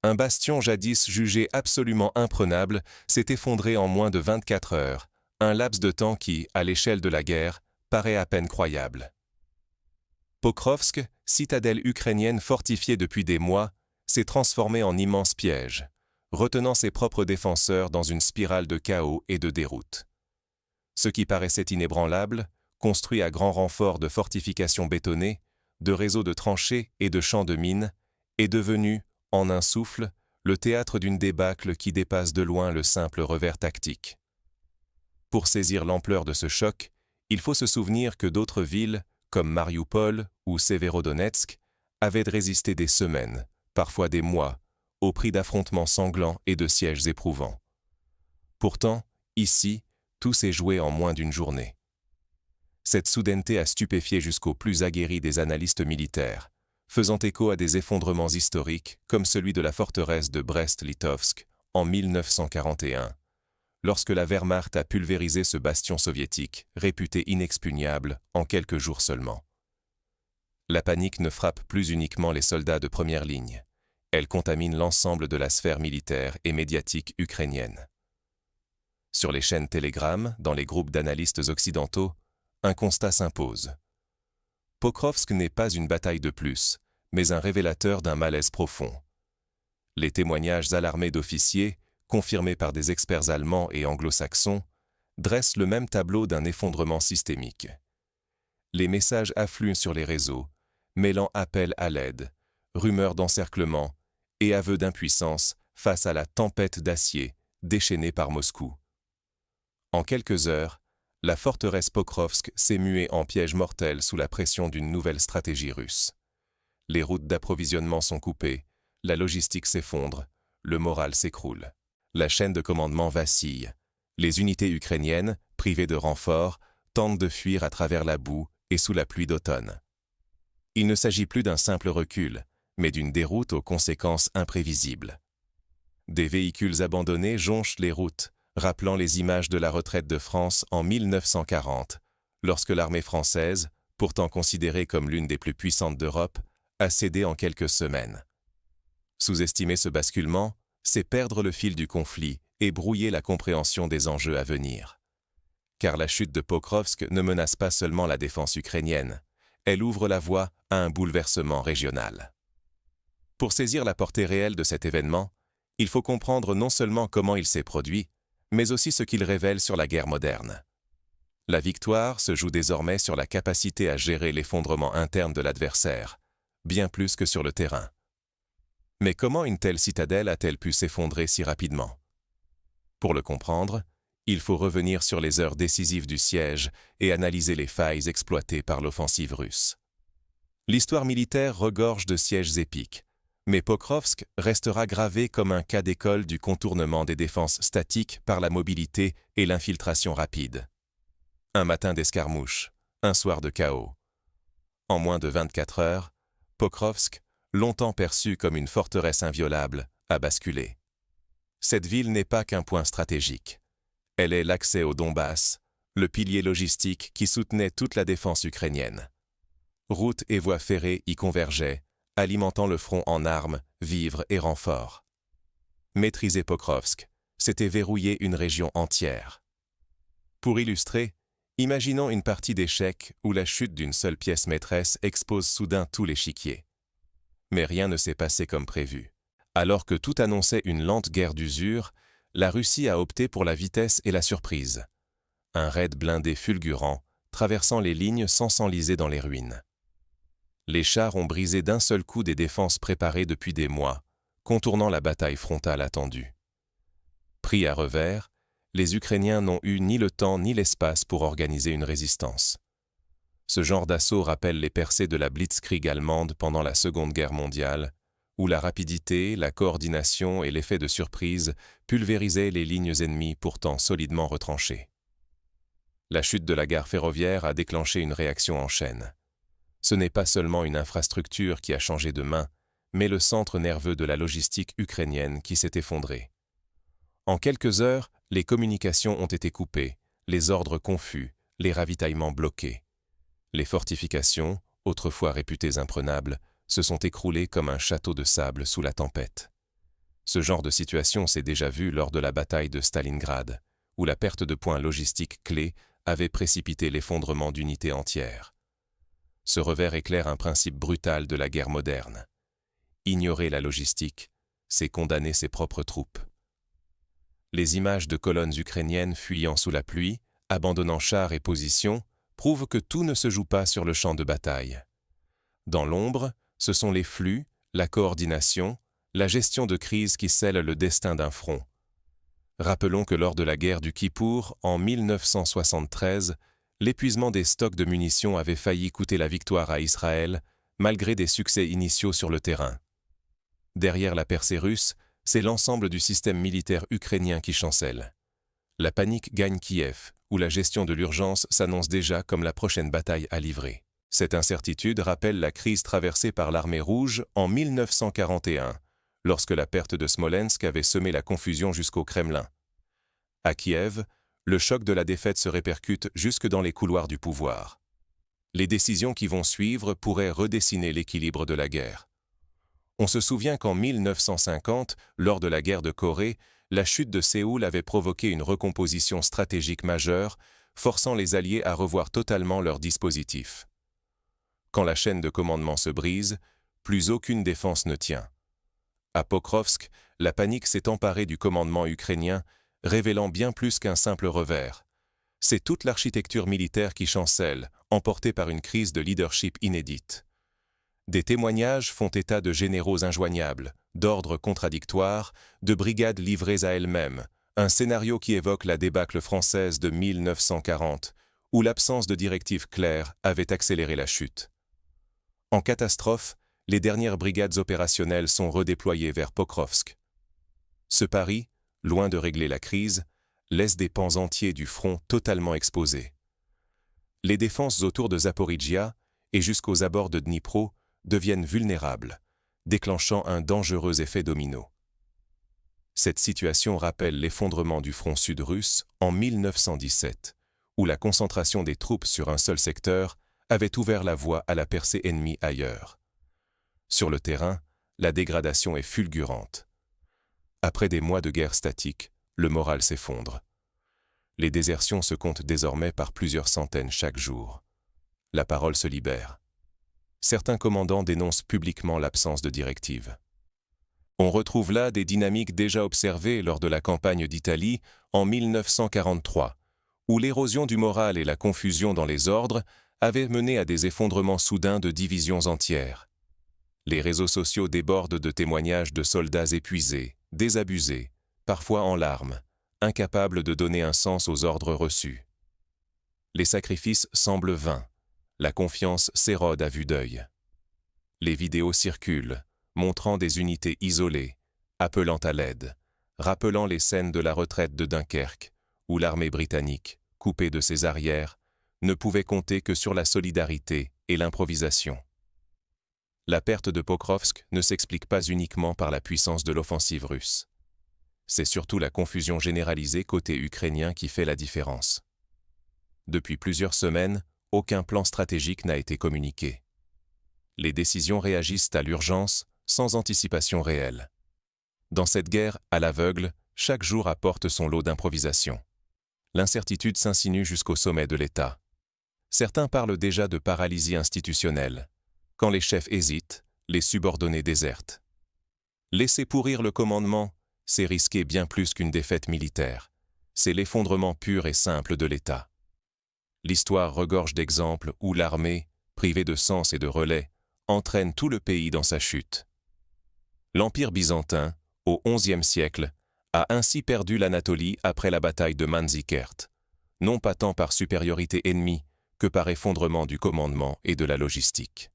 Un bastion jadis jugé absolument imprenable s'est effondré en moins de 24 heures, un laps de temps qui, à l'échelle de la guerre, paraît à peine croyable. Pokrovsk, citadelle ukrainienne fortifiée depuis des mois, s'est transformée en immense piège, retenant ses propres défenseurs dans une spirale de chaos et de déroute. Ce qui paraissait inébranlable, construit à grand renfort de fortifications bétonnées, de réseaux de tranchées et de champs de mines, est devenu, en un souffle, le théâtre d'une débâcle qui dépasse de loin le simple revers tactique. Pour saisir l'ampleur de ce choc, il faut se souvenir que d'autres villes, comme Marioupol ou Severodonetsk, avaient résisté des semaines, parfois des mois, au prix d'affrontements sanglants et de sièges éprouvants. Pourtant, ici, tout s'est joué en moins d'une journée. Cette soudaineté a stupéfié jusqu'aux plus aguerris des analystes militaires, faisant écho à des effondrements historiques comme celui de la forteresse de Brest-Litovsk en 1941, lorsque la Wehrmacht a pulvérisé ce bastion soviétique, réputé inexpugnable, en quelques jours seulement. La panique ne frappe plus uniquement les soldats de première ligne, elle contamine l'ensemble de la sphère militaire et médiatique ukrainienne. Sur les chaînes Telegram, dans les groupes d'analystes occidentaux, un constat s'impose. Pokrovsk n'est pas une bataille de plus, mais un révélateur d'un malaise profond. Les témoignages alarmés d'officiers, confirmés par des experts allemands et anglo-saxons, dressent le même tableau d'un effondrement systémique. Les messages affluent sur les réseaux, mêlant appels à l'aide, rumeurs d'encerclement et aveux d'impuissance face à la tempête d'acier déchaînée par Moscou. En quelques heures, la forteresse Pokrovsk s'est muée en piège mortel sous la pression d'une nouvelle stratégie russe. Les routes d'approvisionnement sont coupées, la logistique s'effondre, le moral s'écroule. La chaîne de commandement vacille. Les unités ukrainiennes, privées de renforts, tentent de fuir à travers la boue et sous la pluie d'automne. Il ne s'agit plus d'un simple recul, mais d'une déroute aux conséquences imprévisibles. Des véhicules abandonnés jonchent les routes, rappelant les images de la retraite de France en 1940, lorsque l'armée française, pourtant considérée comme l'une des plus puissantes d'Europe, a cédé en quelques semaines. Sous-estimer ce basculement, c'est perdre le fil du conflit et brouiller la compréhension des enjeux à venir. Car la chute de Pokrovsk ne menace pas seulement la défense ukrainienne, elle ouvre la voie à un bouleversement régional. Pour saisir la portée réelle de cet événement, il faut comprendre non seulement comment il s'est produit, mais aussi ce qu'il révèle sur la guerre moderne. La victoire se joue désormais sur la capacité à gérer l'effondrement interne de l'adversaire, bien plus que sur le terrain. Mais comment une telle citadelle a-t-elle pu s'effondrer si rapidement? Pour le comprendre, il faut revenir sur les heures décisives du siège et analyser les failles exploitées par l'offensive russe. L'histoire militaire regorge de sièges épiques, mais Pokrovsk restera gravé comme un cas d'école du contournement des défenses statiques par la mobilité et l'infiltration rapide. Un matin d'escarmouche, un soir de chaos. En moins de 24 heures, Pokrovsk, longtemps perçue comme une forteresse inviolable, a basculé. Cette ville n'est pas qu'un point stratégique. Elle est l'accès au Donbass, le pilier logistique qui soutenait toute la défense ukrainienne. Routes et voies ferrées y convergeaient, alimentant le front en armes, vivres et renforts. Maîtriser Pokrovsk, c'était verrouiller une région entière. Pour illustrer, imaginons une partie d'échecs où la chute d'une seule pièce maîtresse expose soudain tout l'échiquier. Mais rien ne s'est passé comme prévu. Alors que tout annonçait une lente guerre d'usure, la Russie a opté pour la vitesse et la surprise. Un raid blindé fulgurant, traversant les lignes sans s'enliser dans les ruines. Les chars ont brisé d'un seul coup des défenses préparées depuis des mois, contournant la bataille frontale attendue. Pris à revers, les Ukrainiens n'ont eu ni le temps ni l'espace pour organiser une résistance. Ce genre d'assaut rappelle les percées de la Blitzkrieg allemande pendant la Seconde Guerre mondiale, où la rapidité, la coordination et l'effet de surprise pulvérisaient les lignes ennemies pourtant solidement retranchées. La chute de la gare ferroviaire a déclenché une réaction en chaîne. Ce n'est pas seulement une infrastructure qui a changé de main, mais le centre nerveux de la logistique ukrainienne qui s'est effondré. En quelques heures, les communications ont été coupées, les ordres confus, les ravitaillements bloqués. Les fortifications, autrefois réputées imprenables, se sont écroulées comme un château de sable sous la tempête. Ce genre de situation s'est déjà vu lors de la bataille de Stalingrad, où la perte de points logistiques clés avait précipité l'effondrement d'unités entières. Ce revers éclaire un principe brutal de la guerre moderne. Ignorer la logistique, c'est condamner ses propres troupes. Les images de colonnes ukrainiennes fuyant sous la pluie, abandonnant chars et positions, prouvent que tout ne se joue pas sur le champ de bataille. Dans l'ombre, ce sont les flux, la coordination, la gestion de crise qui scellent le destin d'un front. Rappelons que lors de la guerre du Kippour, en 1973, l'épuisement des stocks de munitions avait failli coûter la victoire à Israël, malgré des succès initiaux sur le terrain. Derrière la percée russe, c'est l'ensemble du système militaire ukrainien qui chancelle. La panique gagne Kiev, où la gestion de l'urgence s'annonce déjà comme la prochaine bataille à livrer. Cette incertitude rappelle la crise traversée par l'armée rouge en 1941, lorsque la perte de Smolensk avait semé la confusion jusqu'au Kremlin. À Kiev, le choc de la défaite se répercute jusque dans les couloirs du pouvoir. Les décisions qui vont suivre pourraient redessiner l'équilibre de la guerre. On se souvient qu'en 1950, lors de la guerre de Corée, la chute de Séoul avait provoqué une recomposition stratégique majeure, forçant les Alliés à revoir totalement leur dispositif. Quand la chaîne de commandement se brise, plus aucune défense ne tient. À Pokrovsk, la panique s'est emparée du commandement ukrainien, révélant bien plus qu'un simple revers. C'est toute l'architecture militaire qui chancelle, emportée par une crise de leadership inédite. Des témoignages font état de généraux injoignables, d'ordres contradictoires, de brigades livrées à elles-mêmes, un scénario qui évoque la débâcle française de 1940, où l'absence de directives claires avait accéléré la chute. En catastrophe, les dernières brigades opérationnelles sont redéployées vers Pokrovsk. Ce pari, loin de régler la crise, laisse des pans entiers du front totalement exposés. Les défenses autour de Zaporijia et jusqu'aux abords de Dnipro deviennent vulnérables, déclenchant un dangereux effet domino. Cette situation rappelle l'effondrement du front sud russe en 1917, où la concentration des troupes sur un seul secteur avait ouvert la voie à la percée ennemie ailleurs. Sur le terrain, la dégradation est fulgurante. Après des mois de guerre statique, le moral s'effondre. Les désertions se comptent désormais par plusieurs centaines chaque jour. La parole se libère. Certains commandants dénoncent publiquement l'absence de directives. On retrouve là des dynamiques déjà observées lors de la campagne d'Italie en 1943, où l'érosion du moral et la confusion dans les ordres avaient mené à des effondrements soudains de divisions entières. Les réseaux sociaux débordent de témoignages de soldats épuisés, désabusés, parfois en larmes, incapables de donner un sens aux ordres reçus. Les sacrifices semblent vains. La confiance s'érode à vue d'œil. Les vidéos circulent, montrant des unités isolées, appelant à l'aide, rappelant les scènes de la retraite de Dunkerque, où l'armée britannique, coupée de ses arrières, ne pouvait compter que sur la solidarité et l'improvisation. La perte de Pokrovsk ne s'explique pas uniquement par la puissance de l'offensive russe. C'est surtout la confusion généralisée côté ukrainien qui fait la différence. Depuis plusieurs semaines, aucun plan stratégique n'a été communiqué. Les décisions réagissent à l'urgence, sans anticipation réelle. Dans cette guerre, à l'aveugle, chaque jour apporte son lot d'improvisation. L'incertitude s'insinue jusqu'au sommet de l'État. Certains parlent déjà de paralysie institutionnelle. Quand les chefs hésitent, les subordonnés désertent. Laisser pourrir le commandement, c'est risquer bien plus qu'une défaite militaire. C'est l'effondrement pur et simple de l'État. L'histoire regorge d'exemples où l'armée, privée de sens et de relais, entraîne tout le pays dans sa chute. L'Empire byzantin, au XIe siècle, a ainsi perdu l'Anatolie après la bataille de Manzikert, non pas tant par supériorité ennemie que par effondrement du commandement et de la logistique.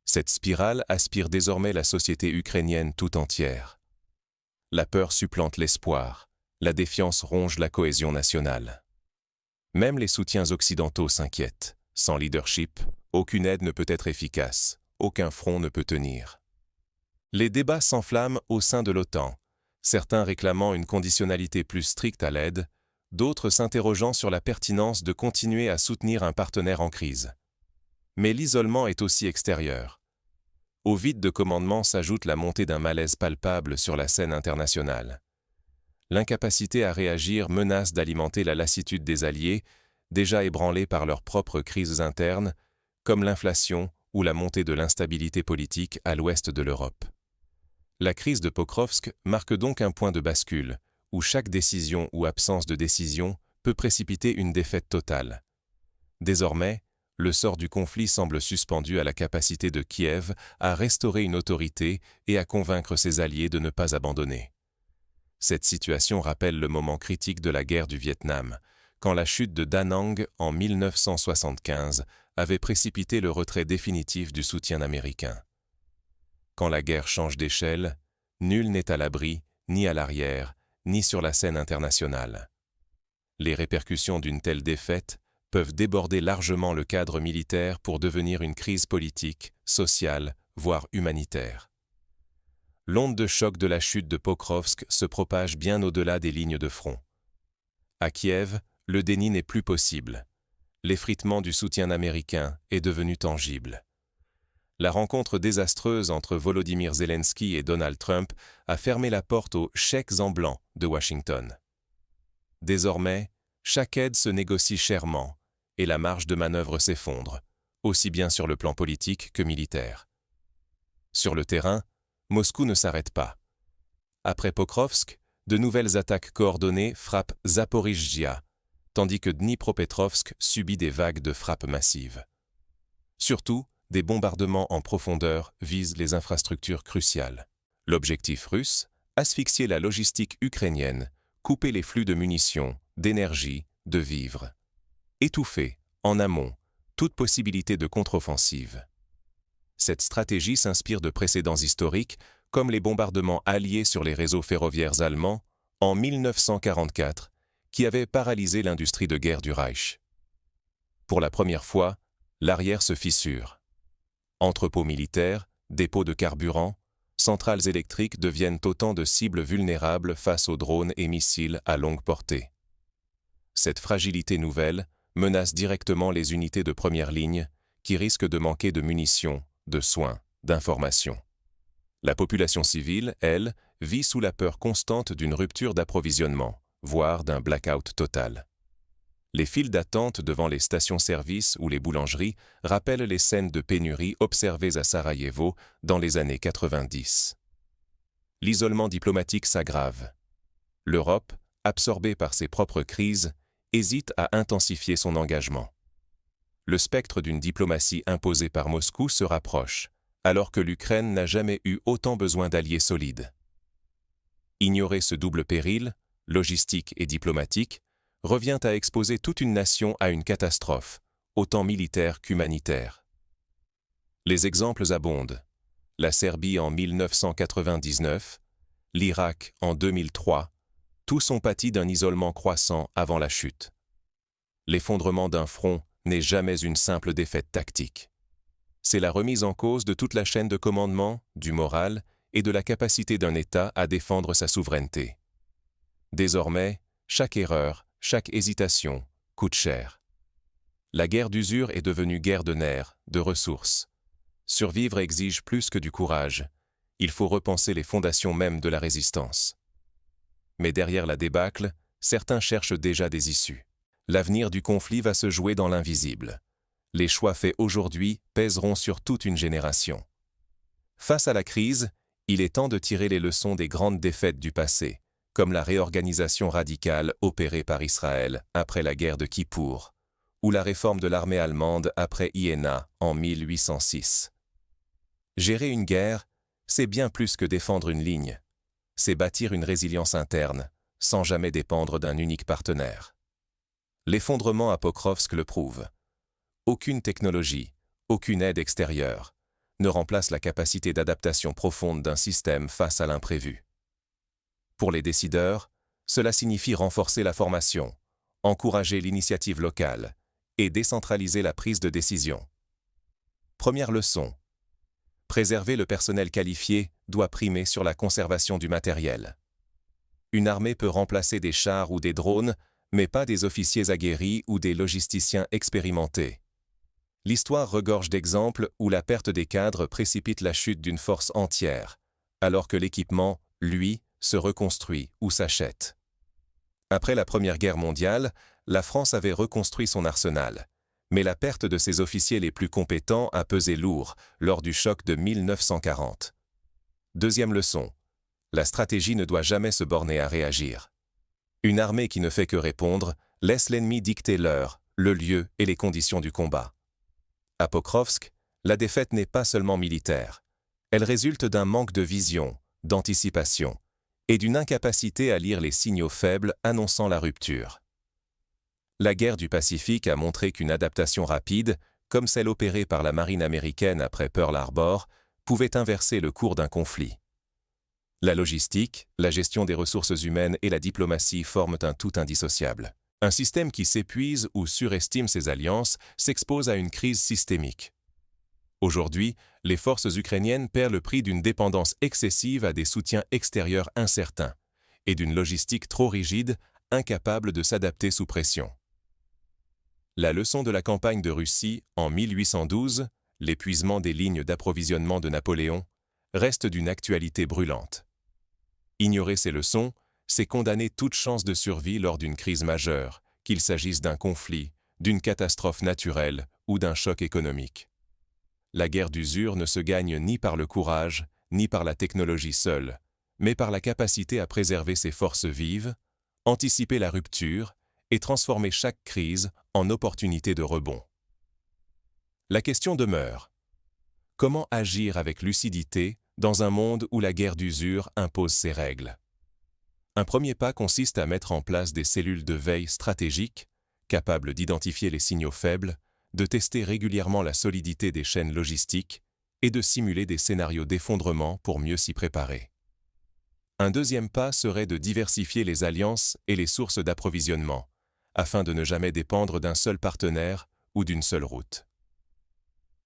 Cette spirale aspire désormais la société ukrainienne tout entière. La peur supplante l'espoir, la défiance ronge la cohésion nationale. Même les soutiens occidentaux s'inquiètent. Sans leadership, aucune aide ne peut être efficace, aucun front ne peut tenir. Les débats s'enflamment au sein de l'OTAN, certains réclamant une conditionnalité plus stricte à l'aide, d'autres s'interrogeant sur la pertinence de continuer à soutenir un partenaire en crise. Mais l'isolement est aussi extérieur. Au vide de commandement s'ajoute la montée d'un malaise palpable sur la scène internationale. L'incapacité à réagir menace d'alimenter la lassitude des alliés, déjà ébranlés par leurs propres crises internes, comme l'inflation ou la montée de l'instabilité politique à l'ouest de l'Europe. La crise de Pokrovsk marque donc un point de bascule, où chaque décision ou absence de décision peut précipiter une défaite totale. Désormais, le sort du conflit semble suspendu à la capacité de Kiev à restaurer une autorité et à convaincre ses alliés de ne pas abandonner. Cette situation rappelle le moment critique de la guerre du Vietnam, quand la chute de Da Nang en 1975 avait précipité le retrait définitif du soutien américain. Quand la guerre change d'échelle, nul n'est à l'abri, ni à l'arrière, ni sur la scène internationale. Les répercussions d'une telle défaite peuvent déborder largement le cadre militaire pour devenir une crise politique, sociale, voire humanitaire. L'onde de choc de la chute de Pokrovsk se propage bien au-delà des lignes de front. À Kiev, le déni n'est plus possible. L'effritement du soutien américain est devenu tangible. La rencontre désastreuse entre Volodymyr Zelensky et Donald Trump a fermé la porte aux chèques en blanc de Washington. Désormais, chaque aide se négocie chèrement et la marge de manœuvre s'effondre, aussi bien sur le plan politique que militaire. Sur le terrain, Moscou ne s'arrête pas. Après Pokrovsk, de nouvelles attaques coordonnées frappent Zaporijjia, tandis que Dnipropetrovsk subit des vagues de frappes massives. Surtout, des bombardements en profondeur visent les infrastructures cruciales. L'objectif russe, asphyxier la logistique ukrainienne, couper les flux de munitions, d'énergie, de vivres. Étouffer, en amont, toute possibilité de contre-offensive. Cette stratégie s'inspire de précédents historiques, comme les bombardements alliés sur les réseaux ferroviaires allemands en 1944, qui avaient paralysé l'industrie de guerre du Reich. Pour la première fois, l'arrière se fissure. Entrepôts militaires, dépôts de carburant, centrales électriques deviennent autant de cibles vulnérables face aux drones et missiles à longue portée. Cette fragilité nouvelle menace directement les unités de première ligne qui risquent de manquer de munitions, de soins, d'informations. La population civile, elle, vit sous la peur constante d'une rupture d'approvisionnement, voire d'un blackout total. Les files d'attente devant les stations-service ou les boulangeries rappellent les scènes de pénurie observées à Sarajevo dans les années 90. L'isolement diplomatique s'aggrave. L'Europe, absorbée par ses propres crises, hésite à intensifier son engagement. Le spectre d'une diplomatie imposée par Moscou se rapproche, alors que l'Ukraine n'a jamais eu autant besoin d'alliés solides. Ignorer ce double péril, logistique et diplomatique, revient à exposer toute une nation à une catastrophe, autant militaire qu'humanitaire. Les exemples abondent. La Serbie en 1999, l'Irak en 2003, tous ont pâti d'un isolement croissant avant la chute. L'effondrement d'un front n'est jamais une simple défaite tactique. C'est la remise en cause de toute la chaîne de commandement, du moral et de la capacité d'un État à défendre sa souveraineté. Désormais, chaque erreur, chaque hésitation coûte cher. La guerre d'usure est devenue guerre de nerfs, de ressources. Survivre exige plus que du courage. Il faut repenser les fondations mêmes de la résistance. Mais derrière la débâcle, certains cherchent déjà des issues. L'avenir du conflit va se jouer dans l'invisible. Les choix faits aujourd'hui pèseront sur toute une génération. Face à la crise, il est temps de tirer les leçons des grandes défaites du passé, comme la réorganisation radicale opérée par Israël après la guerre de Kippour, ou la réforme de l'armée allemande après Iéna en 1806. Gérer une guerre, c'est bien plus que défendre une ligne. C'est bâtir une résilience interne, sans jamais dépendre d'un unique partenaire. L'effondrement à Pokrovsk le prouve. Aucune technologie, aucune aide extérieure ne remplace la capacité d'adaptation profonde d'un système face à l'imprévu. Pour les décideurs, cela signifie renforcer la formation, encourager l'initiative locale et décentraliser la prise de décision. Première leçon. Préserver le personnel qualifié doit primer sur la conservation du matériel. Une armée peut remplacer des chars ou des drones, mais pas des officiers aguerris ou des logisticiens expérimentés. L'histoire regorge d'exemples où la perte des cadres précipite la chute d'une force entière, alors que l'équipement, lui, se reconstruit ou s'achète. Après la Première Guerre mondiale, la France avait reconstruit son arsenal, mais la perte de ses officiers les plus compétents a pesé lourd lors du choc de 1940. Deuxième leçon, la stratégie ne doit jamais se borner à réagir. Une armée qui ne fait que répondre laisse l'ennemi dicter l'heure, le lieu et les conditions du combat. À Pokrovsk, la défaite n'est pas seulement militaire. Elle résulte d'un manque de vision, d'anticipation et d'une incapacité à lire les signaux faibles annonçant la rupture. La guerre du Pacifique a montré qu'une adaptation rapide, comme celle opérée par la marine américaine après Pearl Harbor, pouvait inverser le cours d'un conflit. La logistique, la gestion des ressources humaines et la diplomatie forment un tout indissociable. Un système qui s'épuise ou surestime ses alliances s'expose à une crise systémique. Aujourd'hui, les forces ukrainiennes paient le prix d'une dépendance excessive à des soutiens extérieurs incertains et d'une logistique trop rigide, incapable de s'adapter sous pression. La leçon de la campagne de Russie en 1812, l'épuisement des lignes d'approvisionnement de Napoléon, reste d'une actualité brûlante. Ignorer ces leçons, c'est condamner toute chance de survie lors d'une crise majeure, qu'il s'agisse d'un conflit, d'une catastrophe naturelle ou d'un choc économique. La guerre d'usure ne se gagne ni par le courage, ni par la technologie seule, mais par la capacité à préserver ses forces vives, anticiper la rupture et transformer chaque crise en opportunité de rebond. La question demeure. Comment agir avec lucidité dans un monde où la guerre d'usure impose ses règles? Un premier pas consiste à mettre en place des cellules de veille stratégiques, capables d'identifier les signaux faibles, de tester régulièrement la solidité des chaînes logistiques et de simuler des scénarios d'effondrement pour mieux s'y préparer. Un deuxième pas serait de diversifier les alliances et les sources d'approvisionnement, afin de ne jamais dépendre d'un seul partenaire ou d'une seule route.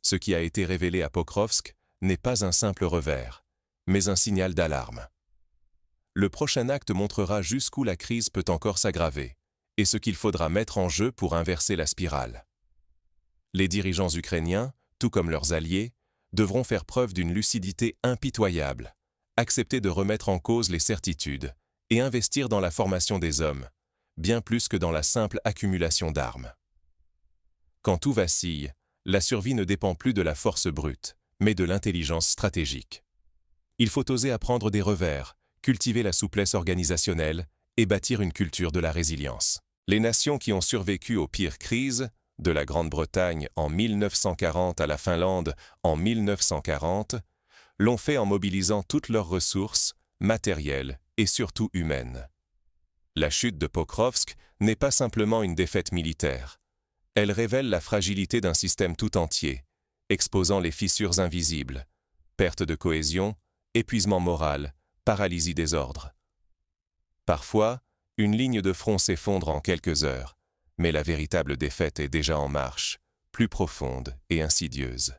Ce qui a été révélé à Pokrovsk n'est pas un simple revers, mais un signal d'alarme. Le prochain acte montrera jusqu'où la crise peut encore s'aggraver, et ce qu'il faudra mettre en jeu pour inverser la spirale. Les dirigeants ukrainiens, tout comme leurs alliés, devront faire preuve d'une lucidité impitoyable, accepter de remettre en cause les certitudes et investir dans la formation des hommes, bien plus que dans la simple accumulation d'armes. Quand tout vacille, la survie ne dépend plus de la force brute, mais de l'intelligence stratégique. Il faut oser apprendre des revers, cultiver la souplesse organisationnelle et bâtir une culture de la résilience. Les nations qui ont survécu aux pires crises, de la Grande-Bretagne en 1940 à la Finlande en 1940, l'ont fait en mobilisant toutes leurs ressources, matérielles et surtout humaines. La chute de Pokrovsk n'est pas simplement une défaite militaire. Elle révèle la fragilité d'un système tout entier, exposant les fissures invisibles, perte de cohésion, épuisement moral, paralysie des ordres. Parfois, une ligne de front s'effondre en quelques heures, mais la véritable défaite est déjà en marche, plus profonde et insidieuse.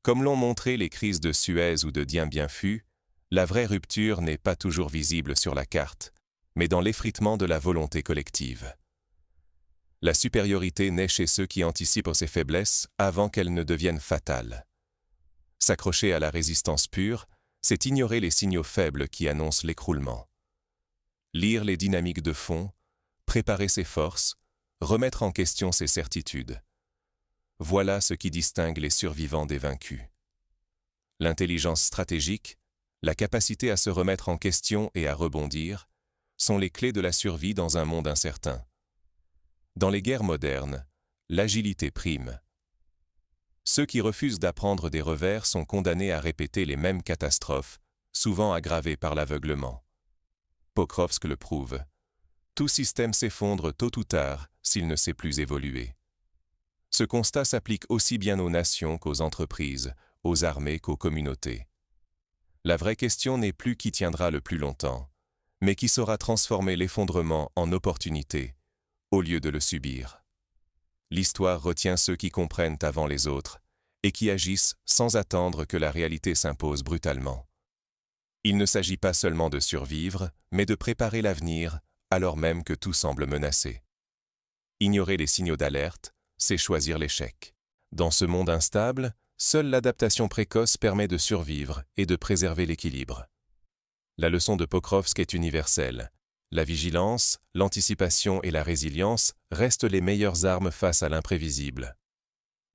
Comme l'ont montré les crises de Suez ou de Dien Bien Phu, la vraie rupture n'est pas toujours visible sur la carte, mais dans l'effritement de la volonté collective. La supériorité naît chez ceux qui anticipent ses faiblesses avant qu'elles ne deviennent fatales. S'accrocher à la résistance pure, c'est ignorer les signaux faibles qui annoncent l'écroulement. Lire les dynamiques de fond, préparer ses forces, remettre en question ses certitudes. Voilà ce qui distingue les survivants des vaincus. L'intelligence stratégique, la capacité à se remettre en question et à rebondir, sont les clés de la survie dans un monde incertain. Dans les guerres modernes, l'agilité prime. Ceux qui refusent d'apprendre des revers sont condamnés à répéter les mêmes catastrophes, souvent aggravées par l'aveuglement. Pokrovsk le prouve. Tout système s'effondre tôt ou tard s'il ne sait plus évoluer. Ce constat s'applique aussi bien aux nations qu'aux entreprises, aux armées qu'aux communautés. La vraie question n'est plus qui tiendra le plus longtemps, mais qui saura transformer l'effondrement en opportunité, au lieu de le subir. L'histoire retient ceux qui comprennent avant les autres et qui agissent sans attendre que la réalité s'impose brutalement. Il ne s'agit pas seulement de survivre, mais de préparer l'avenir, alors même que tout semble menacé. Ignorer les signaux d'alerte, c'est choisir l'échec. Dans ce monde instable, seule l'adaptation précoce permet de survivre et de préserver l'équilibre. La leçon de Pokrovsk est universelle. La vigilance, l'anticipation et la résilience restent les meilleures armes face à l'imprévisible.